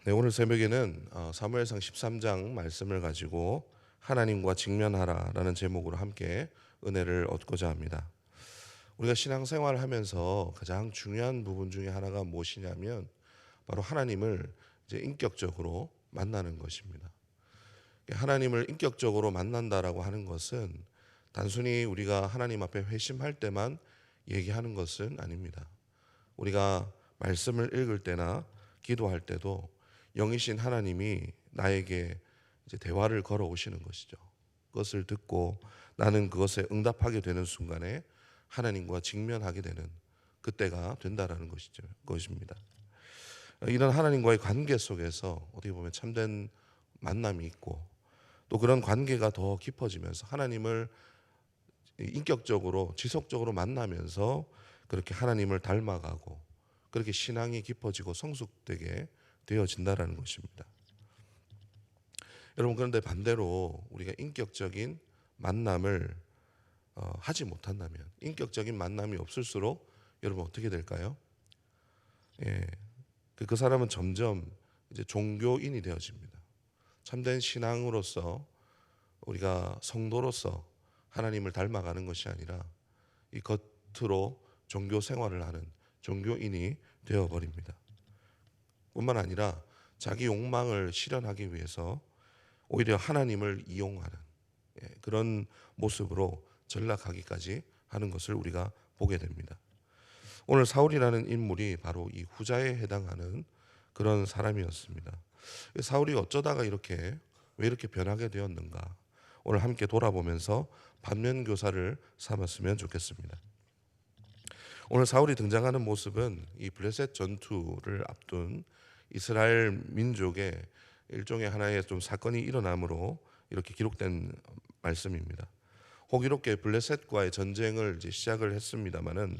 네, 오늘 새벽에는 사무엘상 13장 말씀을 가지고 하나님과 직면하라라는 제목으로 함께 은혜를 얻고자 합니다. 우리가 신앙생활을 하면서 가장 중요한 부분 중에 하나가 무엇이냐면 바로 하나님을 이제 인격적으로 만나는 것입니다. 하나님을 인격적으로 만난다라고 하는 것은 단순히 우리가 하나님 앞에 회심할 때만 얘기하는 것은 아닙니다. 우리가 말씀을 읽을 때나 기도할 때도 영이신 하나님이 나에게 이제 대화를 걸어오시는 것이죠. 그것을 듣고 나는 그것에 응답하게 되는 순간에 하나님과 직면하게 되는 그때가 된다라는 것입니다. 이런 하나님과의 관계 속에서 어떻게 보면 참된 만남이 있고 또 그런 관계가 더 깊어지면서 하나님을 인격적으로 지속적으로 만나면서 그렇게 하나님을 닮아가고 그렇게 신앙이 깊어지고 성숙되게 되어진다라는 것입니다. 여러분, 그런데 반대로 우리가 인격적인 만남을 하지 못한다면, 인격적인 만남이 없을수록 여러분 어떻게 될까요? 예, 그 사람은 점점 이제 종교인이 되어집니다. 참된 신앙으로서 우리가 성도로서 하나님을 닮아가는 것이 아니라 이 겉으로 종교 생활을 하는 종교인이 되어버립니다. 뿐만 아니라 자기 욕망을 실현하기 위해서 오히려 하나님을 이용하는 그런 모습으로 전락하기까지 하는 것을 우리가 보게 됩니다. 오늘 사울이라는 인물이 바로 이 후자에 해당하는 그런 사람이었습니다. 사울이 어쩌다가 왜 이렇게 변하게 되었는가? 오늘 함께 돌아보면서 반면교사를 삼았으면 좋겠습니다. 오늘 사울이 등장하는 모습은 이 블레셋 전투를 앞둔 이스라엘 민족의 일종의 하나의 좀 사건이 일어남으로 이렇게 기록된 말씀입니다. 호기롭게 블레셋과의 전쟁을 이제 시작을 했습니다만은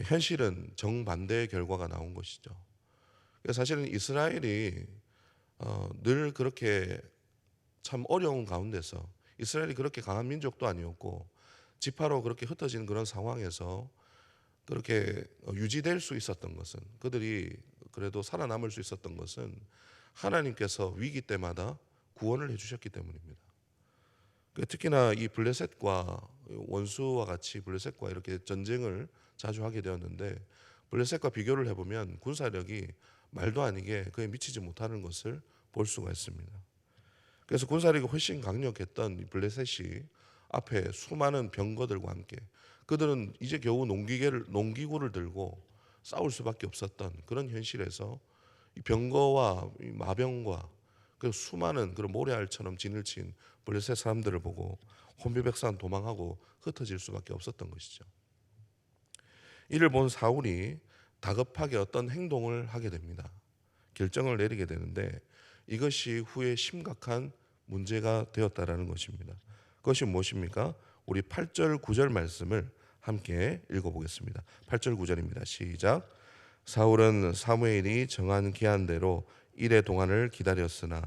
현실은 정반대의 결과가 나온 것이죠. 사실은 이스라엘이 늘 그렇게 참 어려운 가운데서 이스라엘이 그렇게 강한 민족도 아니었고 지파로 그렇게 흩어진 그런 상황에서 그렇게 유지될 수 있었던 것은 그들이 그래도 살아남을 수 있었던 것은 하나님께서 위기 때마다 구원을 해주셨기 때문입니다. 특히나 이 블레셋과 원수와 같이 블레셋과 이렇게 전쟁을 자주 하게 되었는데 블레셋과 비교를 해보면 군사력이 말도 아니게 그에 미치지 못하는 것을 볼 수가 있습니다. 그래서 군사력이 훨씬 강력했던 이 블레셋이 앞에 수많은 병거들과 함께 그들은 이제 겨우 농기구를 들고 싸울 수밖에 없었던 그런 현실에서 이 병거와 이 마병과 그 수많은 그런 모래알처럼 진을 친 블레셋 사람들을 보고 혼비백산 도망하고 흩어질 수밖에 없었던 것이죠. 이를 본 사울이 다급하게 어떤 행동을 하게 됩니다. 결정을 내리게 되는데 이것이 후에 심각한 문제가 되었다라는 것입니다. 그것이 무엇입니까? 우리 8절 9절 말씀을 함께 읽어보겠습니다. 8절 9절입니다. 시작. 사울은 사무엘이 정한 기한대로 일의 동안을 기다렸으나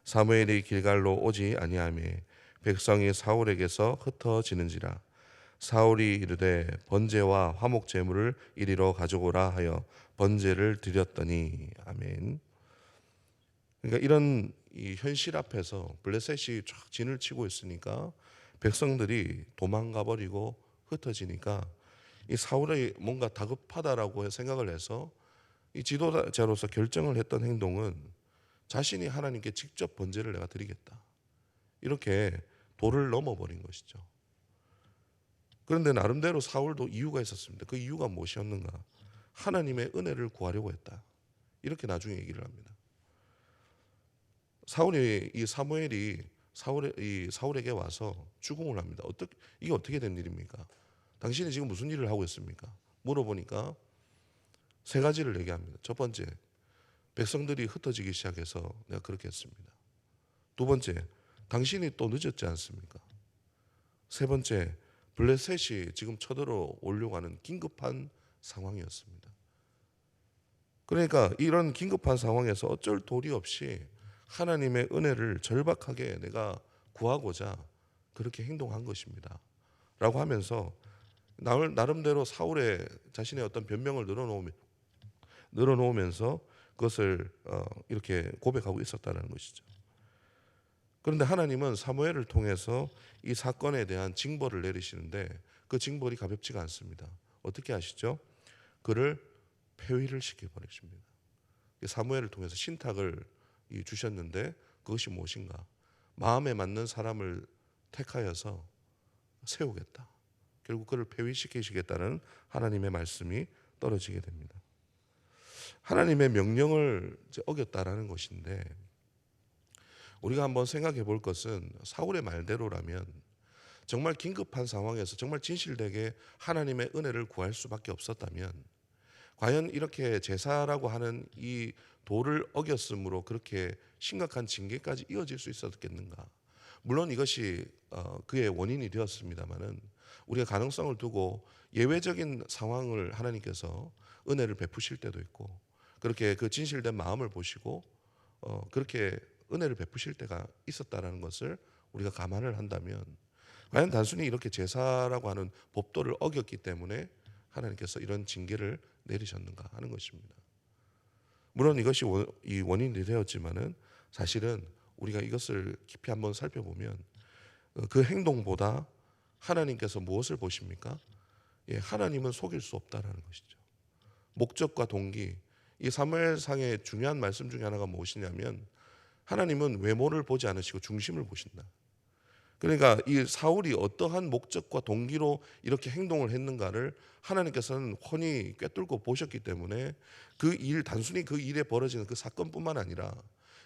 사무엘이 길갈로 오지 아니하며 백성이 사울에게서 흩어지는지라. 사울이 이르되 번제와 화목 제물을 이리로 가져오라 하여 번제를 드렸더니. 아멘. 그러니까 이런 이 현실 앞에서 블레셋이 쫙 진을 치고 있으니까 백성들이 도망가 버리고 흩어지니까 이 사울이 뭔가 다급하다라고 생각을 해서 이 지도자로서 결정을 했던 행동은 자신이 하나님께 직접 번제를 내가 드리겠다. 이렇게 도를 넘어버린 것이죠. 그런데 나름대로 사울도 이유가 있었습니다. 그 이유가 무엇이었는가? 하나님의 은혜를 구하려고 했다. 이렇게 나중에 얘기를 합니다. 이 사무엘이 사울에게 와서 추궁을 합니다. 이게 어떻게 된 일입니까? 당신이 지금 무슨 일을 하고 있습니까? 물어보니까 세 가지를 얘기합니다. 첫 번째, 백성들이 흩어지기 시작해서 내가 그렇게 했습니다. 두 번째, 당신이 또 늦었지 않습니까? 세 번째, 블레셋이 지금 쳐들어 오려고 하는 긴급한 상황이었습니다. 그러니까 이런 긴급한 상황에서 어쩔 도리 없이 하나님의 은혜를 절박하게 내가 구하고자 그렇게 행동한 것입니다. 라고 하면서 나름대로 사울의 자신의 어떤 변명을 늘어놓으면서 그것을 이렇게 고백하고 있었다는 것이죠. 그런데 하나님은 사무엘을 통해서 이 사건에 대한 징벌을 내리시는데 그 징벌이 가볍지가 않습니다. 어떻게 하시죠? 그를 폐위를 시켜버리십니다. 사무엘을 통해서 신탁을 주셨는데 그것이 무엇인가? 마음에 맞는 사람을 택하여서 세우겠다. 결국 그를 폐위시키시겠다는 하나님의 말씀이 떨어지게 됩니다. 하나님의 명령을 어겼다라는 것인데 우리가 한번 생각해 볼 것은 사울의 말대로라면 정말 긴급한 상황에서 정말 진실되게 하나님의 은혜를 구할 수밖에 없었다면 과연 이렇게 제사라고 하는 이 도를 어겼으므로 그렇게 심각한 징계까지 이어질 수 있었겠는가? 물론 이것이 그의 원인이 되었습니다마는 우리가 가능성을 두고 예외적인 상황을 하나님께서 은혜를 베푸실 때도 있고 그렇게 그 진실된 마음을 보시고 그렇게 은혜를 베푸실 때가 있었다라는 것을 우리가 감안을 한다면 과연 단순히 이렇게 제사라고 하는 법도를 어겼기 때문에 하나님께서 이런 징계를 내리셨는가 하는 것입니다. 물론 이것이 이 원인이 되었지만은 사실은 우리가 이것을 깊이 한번 살펴보면 그 행동보다 하나님께서 무엇을 보십니까? 하나님은 속일 수 없다라는 것이죠. 목적과 동기, 이 사무엘상의 중요한 말씀 중에 하나가 무엇이냐면 하나님은 외모를 보지 않으시고 중심을 보신다. 그러니까 이 사울이 어떠한 목적과 동기로 이렇게 행동을 했는가를 하나님께서는 훤히 꿰뚫고 보셨기 때문에 그 일, 단순히 그 일에 벌어지는 그 사건뿐만 아니라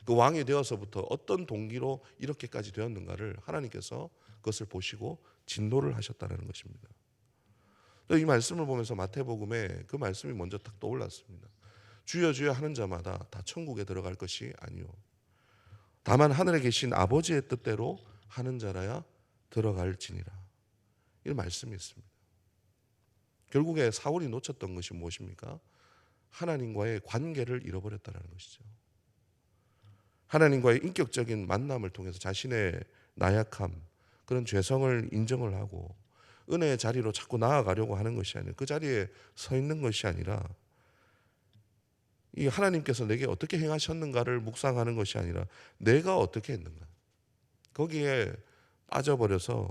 그 왕이 되어서부터 어떤 동기로 이렇게까지 되었는가를 하나님께서 그것을 보시고 진노를 하셨다는 것입니다. 이 말씀을 보면서 마태복음에 그 말씀이 먼저 딱 떠올랐습니다. 주여 주여 하는 자마다 다 천국에 들어갈 것이 아니요 다만 하늘에 계신 아버지의 뜻대로 하는 자라야 들어갈지니라. 이런 말씀이 있습니다. 결국에 사울이 놓쳤던 것이 무엇입니까? 하나님과의 관계를 잃어버렸다는 것이죠. 하나님과의 인격적인 만남을 통해서 자신의 나약함, 그런 죄성을 인정을 하고 은혜의 자리로 자꾸 나아가려고 하는 것이 아니라 그 자리에 서 있는 것이 아니라 이 하나님께서 내게 어떻게 행하셨는가를 묵상하는 것이 아니라 내가 어떻게 했는가. 거기에 빠져버려서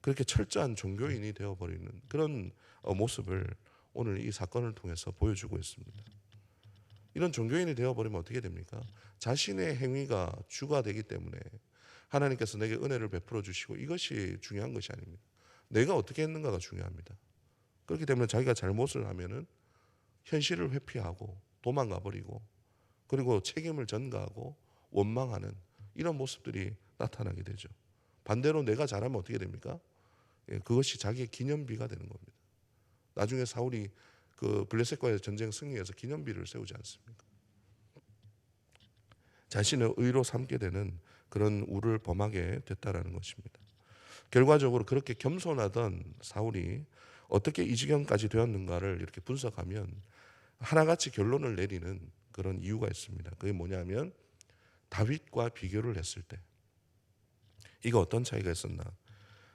그렇게 철저한 종교인이 되어버리는 그런 모습을 오늘 이 사건을 통해서 보여주고 있습니다. 이런 종교인이 되어버리면 어떻게 됩니까? 자신의 행위가 주가 되기 때문에 하나님께서 내게 은혜를 베풀어 주시고 이것이 중요한 것이 아닙니다. 내가 어떻게 했는가가 중요합니다. 그렇기 때문에 자기가 잘못을 하면은 현실을 회피하고 도망가 버리고 그리고 책임을 전가하고 원망하는 이런 모습들이 나타나게 되죠. 반대로 내가 잘하면 어떻게 됩니까? 그것이 자기의 기념비가 되는 겁니다. 나중에 사울이 그 블레셋과의 전쟁 승리해서 기념비를 세우지 않습니까? 자신의 의로 삼게 되는 그런 우를 범하게 됐다라는 것입니다. 결과적으로 그렇게 겸손하던 사울이 어떻게 이 지경까지 되었는가를 이렇게 분석하면 하나같이 결론을 내리는 그런 이유가 있습니다. 그게 뭐냐면 다윗과 비교를 했을 때 이거 어떤 차이가 있었나?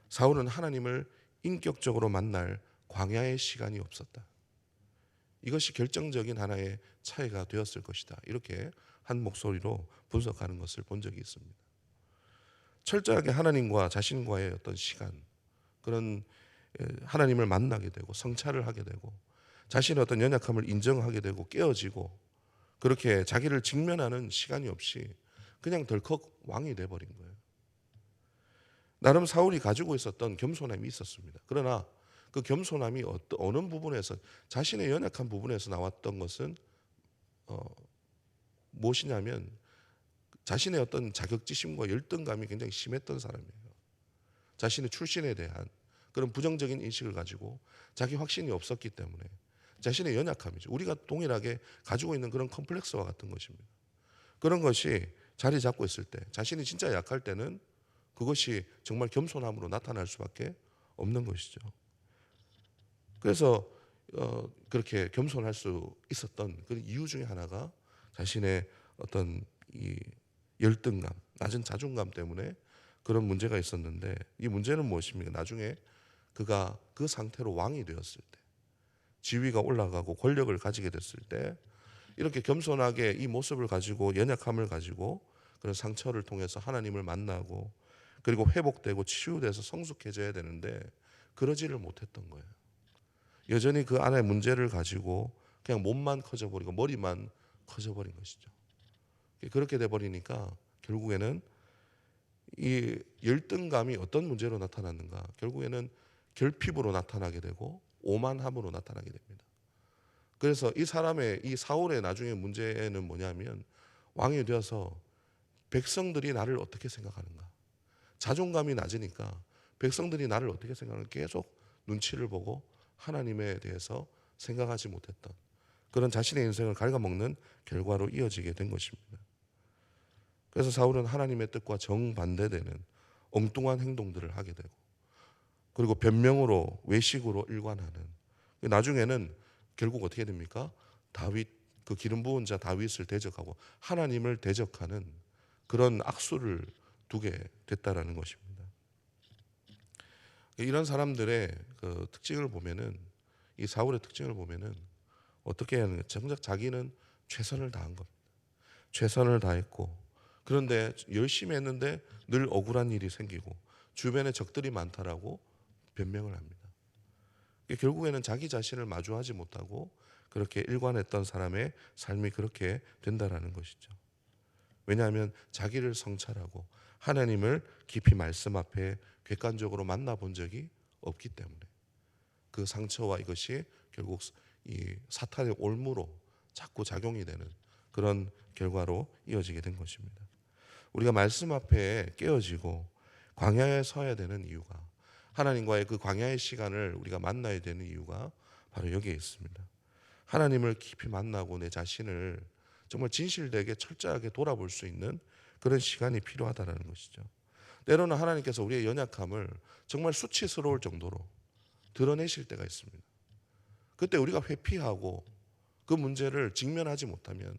사울은 하나님을 인격적으로 만날 광야의 시간이 없었다. 이것이 결정적인 하나의 차이가 되었을 것이다. 이렇게 한 목소리로 분석하는 것을 본 적이 있습니다. 철저하게 하나님과 자신과의 어떤 시간, 그런 하나님을 만나게 되고 성찰을 하게 되고 자신의 어떤 연약함을 인정하게 되고 깨어지고 그렇게 자기를 직면하는 시간이 없이 그냥 덜컥 왕이 돼버린 거예요. 나름 사울이 가지고 있었던 겸손함이 있었습니다. 그러나 그 겸손함이 어느 부분에서 자신의 연약한 부분에서 나왔던 것은 무엇이냐면 자신의 어떤 자격지심과 열등감이 굉장히 심했던 사람이에요. 자신의 출신에 대한 그런 부정적인 인식을 가지고 자기 확신이 없었기 때문에 자신의 연약함이죠. 우리가 동일하게 가지고 있는 그런 컴플렉스와 같은 것입니다. 그런 것이 자리 잡고 있을 때 자신이 진짜 약할 때는 그것이 정말 겸손함으로 나타날 수밖에 없는 것이죠. 그래서 그렇게 겸손할 수 있었던 그 이유 중에 하나가 자신의 어떤 이 열등감, 낮은 자존감 때문에 그런 문제가 있었는데 이 문제는 무엇입니까? 나중에 그가 그 상태로 왕이 되었을 때 지위가 올라가고 권력을 가지게 됐을 때 이렇게 겸손하게 이 모습을 가지고 연약함을 가지고 그런 상처를 통해서 하나님을 만나고 그리고 회복되고 치유돼서 성숙해져야 되는데 그러지를 못했던 거예요. 여전히 그 안에 문제를 가지고 그냥 몸만 커져버리고 머리만 커져버린 것이죠. 그렇게 돼버리니까 결국에는 이 열등감이 어떤 문제로 나타났는가? 결국에는 결핍으로 나타나게 되고 오만함으로 나타나게 됩니다. 그래서 이 사람의 이 사울의 나중에 문제는 뭐냐면 왕이 되어서 백성들이 나를 어떻게 생각하는가? 자존감이 낮으니까 백성들이 나를 어떻게 생각하는가 계속 눈치를 보고 하나님에 대해서 생각하지 못했던 그런 자신의 인생을 갉아먹는 결과로 이어지게 된 것입니다. 그래서 사울은 하나님의 뜻과 정반대되는 엉뚱한 행동들을 하게 되고 그리고 변명으로 외식으로 일관하는 나중에는 결국 어떻게 됩니까? 다윗 그 기름 부은 자 다윗을 대적하고 하나님을 대적하는 그런 악수를 두게 됐다라는 것입니다. 이런 사람들의 그 특징을 보면은 이 사울의 특징을 보면은 어떻게 하는 거 정작 자기는 최선을 다한 겁니다. 최선을 다했고 그런데 열심히 했는데 늘 억울한 일이 생기고 주변에 적들이 많다라고 변명을 합니다. 결국에는 자기 자신을 마주하지 못하고 그렇게 일관했던 사람의 삶이 그렇게 된다라는 것이죠. 왜냐하면 자기를 성찰하고 하나님을 깊이 말씀 앞에 객관적으로 만나본 적이 없기 때문에 그 상처와 이것이 결국 이 사탄의 올무로 자꾸 작용이 되는 그런 결과로 이어지게 된 것입니다. 우리가 말씀 앞에 깨어지고 광야에 서야 되는 이유가 하나님과의 그 광야의 시간을 우리가 만나야 되는 이유가 바로 여기에 있습니다. 하나님을 깊이 만나고 내 자신을 정말 진실되게 철저하게 돌아볼 수 있는 그런 시간이 필요하다는 것이죠. 때로는 하나님께서 우리의 연약함을 정말 수치스러울 정도로 드러내실 때가 있습니다. 그때 우리가 회피하고 그 문제를 직면하지 못하면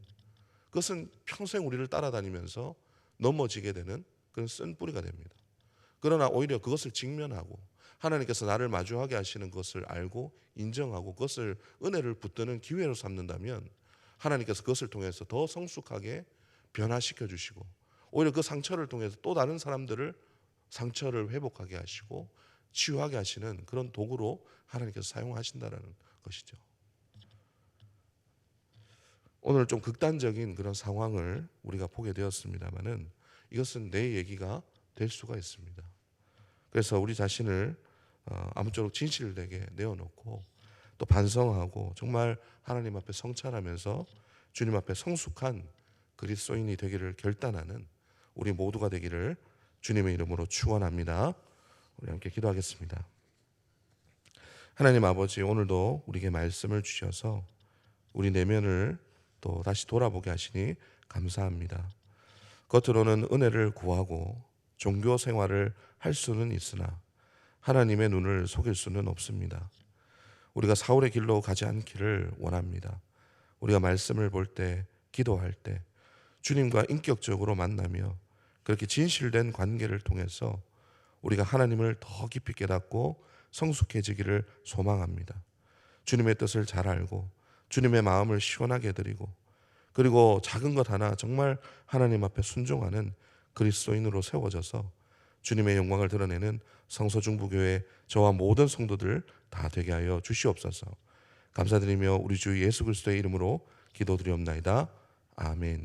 그것은 평생 우리를 따라다니면서 넘어지게 되는 그런 쓴뿌리가 됩니다. 그러나 오히려 그것을 직면하고 하나님께서 나를 마주하게 하시는 것을 알고 인정하고 그것을 은혜를 붙드는 기회로 삼는다면 하나님께서 그것을 통해서 더 성숙하게 변화시켜 주시고 오히려 그 상처를 통해서 또 다른 사람들을 상처를 회복하게 하시고 치유하게 하시는 그런 도구로 하나님께서 사용하신다는 것이죠. 오늘 좀 극단적인 그런 상황을 우리가 보게 되었습니다만은 이것은 내 얘기가 될 수가 있습니다. 그래서 우리 자신을 아무쪼록 진실되게 내어놓고 또 반성하고 정말 하나님 앞에 성찰하면서 주님 앞에 성숙한 그리스도인이 되기를 결단하는 우리 모두가 되기를 주님의 이름으로 축원합니다. 우리 함께 기도하겠습니다. 하나님 아버지, 오늘도 우리에게 말씀을 주셔서 우리 내면을 또 다시 돌아보게 하시니 감사합니다. 겉으로는 은혜를 구하고 종교 생활을 할 수는 있으나 하나님의 눈을 속일 수는 없습니다. 우리가 사울의 길로 가지 않기를 원합니다. 우리가 말씀을 볼 때, 기도할 때 주님과 인격적으로 만나며 그렇게 진실된 관계를 통해서 우리가 하나님을 더 깊이 깨닫고 성숙해지기를 소망합니다. 주님의 뜻을 잘 알고 주님의 마음을 시원하게 해드리고 그리고 작은 것 하나 정말 하나님 앞에 순종하는 그리스도인으로 세워져서 주님의 영광을 드러내는 성서중부교회 저와 모든 성도들 다 되게 하여 주시옵소서. 감사드리며 우리 주 예수 그리스도의 이름으로 기도드리옵나이다. 아멘.